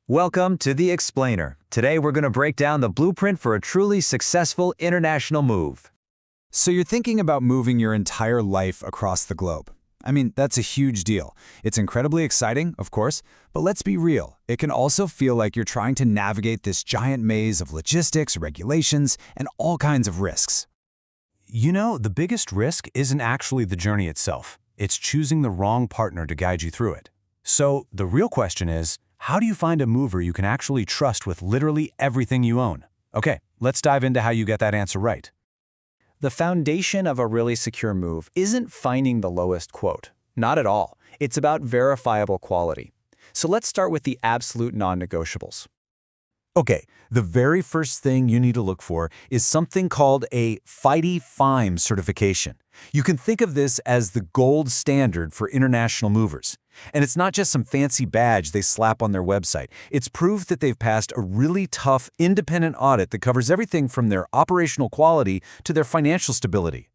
Welcome to The Explainer. Today we're going to break down the blueprint for a truly successful international move. So you're thinking about moving your entire life across the globe. I mean, that's a huge deal. It's incredibly exciting, of course, but let's be real. It can also feel like you're trying to navigate this giant maze of logistics, regulations, and all kinds of risks. You know, the biggest risk isn't actually the journey itself. It's choosing the wrong partner to guide you through it. So the real question is, how do you find a mover you can actually trust with literally everything you own? Okay, let's dive into how you get that answer right. The foundation of a really secure move isn't finding the lowest quote. Not at all. It's about verifiable quality. So let's start with the absolute non-negotiables. Okay, the very first thing you need to look for is something called a FIDI FAIM certification. You can think of this as the gold standard for international movers. And it's not just some fancy badge they slap on their website. It's proof that they've passed a really tough, independent audit that covers everything from their operational quality to their financial stability.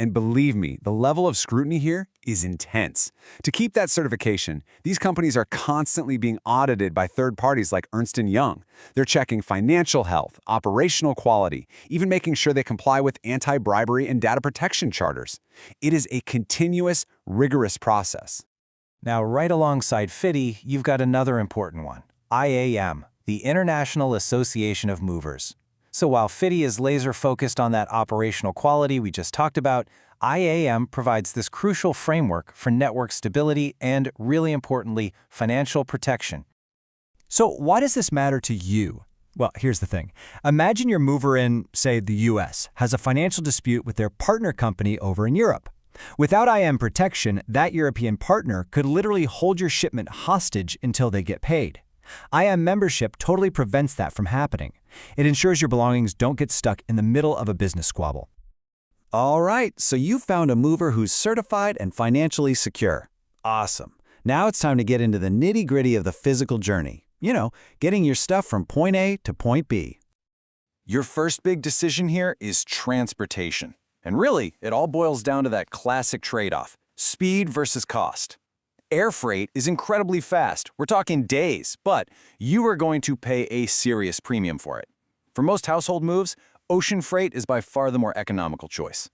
And believe me, the level of scrutiny here is intense. To keep that certification, these companies are constantly being audited by third parties like Ernst & Young. They're checking financial health, operational quality, even making sure they comply with anti-bribery and data protection charters. It is a continuous, rigorous process. Now, right alongside FIDI, you've got another important one, IAM, the International Association of Movers. So while FIDI is laser-focused on that operational quality we just talked about, IAM provides this crucial framework for network stability and, really importantly, financial protection. So why does this matter to you? Well, here's the thing. Imagine your mover in, say, the US has a financial dispute with their partner company over in Europe. Without IAM protection, that European partner could literally hold your shipment hostage until they get paid. IAM membership totally prevents that from happening. It ensures your belongings don't get stuck in the middle of a business squabble. All right, so you found a mover who's certified and financially secure. Awesome. Now it's time to get into the nitty-gritty of the physical journey. You know, getting your stuff from point A to point B. Your first big decision here is transportation. And really, it all boils down to that classic trade-off, speed versus cost. Air freight is incredibly fast. We're talking days, but you are going to pay a serious premium for it. For most household moves, ocean freight is by far the more economical choice.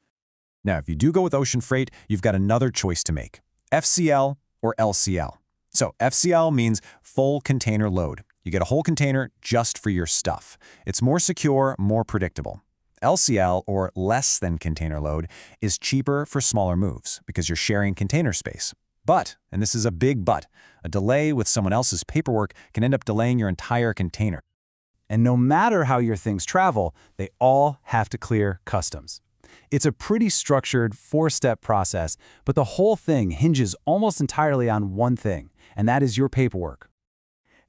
Now, if you do go with ocean freight, you've got another choice to make, FCL or LCL. So FCL means full container load. You get a whole container just for your stuff. It's more secure, more predictable. LCL, or less than container load, is cheaper for smaller moves because you're sharing container space. But, and this is a big but, a delay with someone else's paperwork can end up delaying your entire container. And no matter how your things travel, they all have to clear customs. It's a pretty structured four-step process, but the whole thing hinges almost entirely on one thing, and that is your paperwork.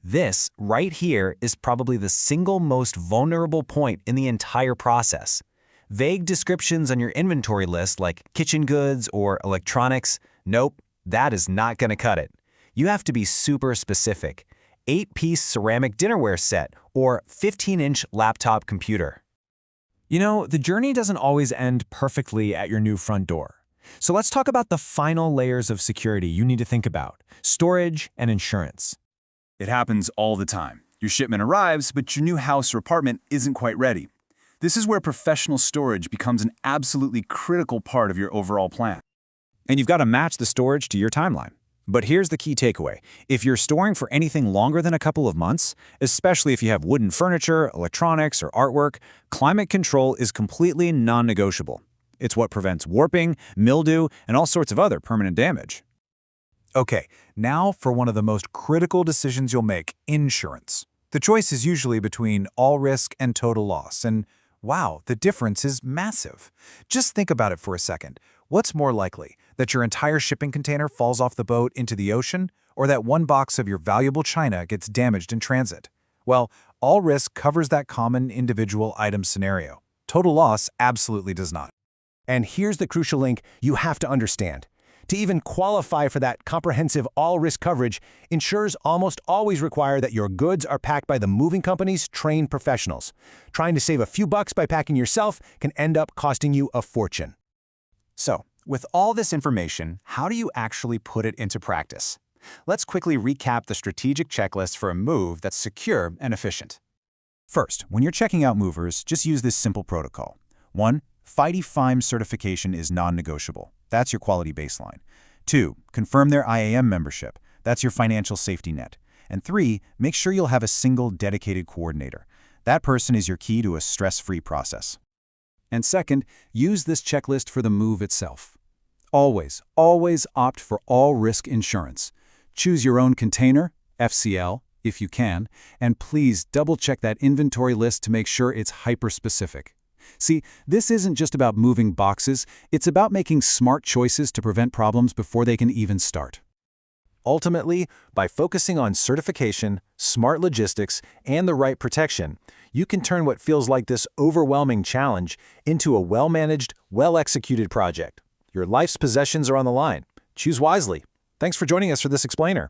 This, right here, is probably the single most vulnerable point in the entire process. Vague descriptions on your inventory list like kitchen goods or electronics, nope, that is not going to cut it. You have to be super specific. 8-piece ceramic dinnerware set or 15-inch laptop computer. You know, the journey doesn't always end perfectly at your new front door. So let's talk about the final layers of security you need to think about, storage and insurance. It happens all the time. Your shipment arrives, but your new house or apartment isn't quite ready. This is where professional storage becomes an absolutely critical part of your overall plan. And you've got to match the storage to your timeline. But here's the key takeaway. If you're storing for anything longer than a couple of months, especially if you have wooden furniture, electronics, or artwork, climate control is completely non-negotiable. It's what prevents warping, mildew, and all sorts of other permanent damage. Okay, now for one of the most critical decisions you'll make, insurance. The choice is usually between all risk and total loss, and wow, the difference is massive. Just think about it for a second. What's more likely, that your entire shipping container falls off the boat into the ocean, or that one box of your valuable china gets damaged in transit? Well, all risk covers that common individual item scenario. Total loss absolutely does not. And here's the crucial link you have to understand. To even qualify for that comprehensive all-risk coverage, insurers almost always require that your goods are packed by the moving company's trained professionals. Trying to save a few bucks by packing yourself can end up costing you a fortune. So, with all this information, how do you actually put it into practice? Let's quickly recap the strategic checklist for a move that's secure and efficient. First, when you're checking out movers, just use this simple protocol. 1. FIDI FAIM certification is non-negotiable. That's your quality baseline. 2. Confirm their IAM membership. That's your financial safety net. And 3. Make sure you'll have a single dedicated coordinator. That person is your key to a stress-free process. And second, use this checklist for the move itself. Always, always opt for all-risk insurance. Choose your own container, FCL, if you can, and please double-check that inventory list to make sure it's hyper-specific. See, this isn't just about moving boxes, it's about making smart choices to prevent problems before they can even start. Ultimately, by focusing on certification, smart logistics, and the right protection, you can turn what feels like this overwhelming challenge into a well-managed, well-executed project. Your life's possessions are on the line. Choose wisely. Thanks for joining us for this explainer.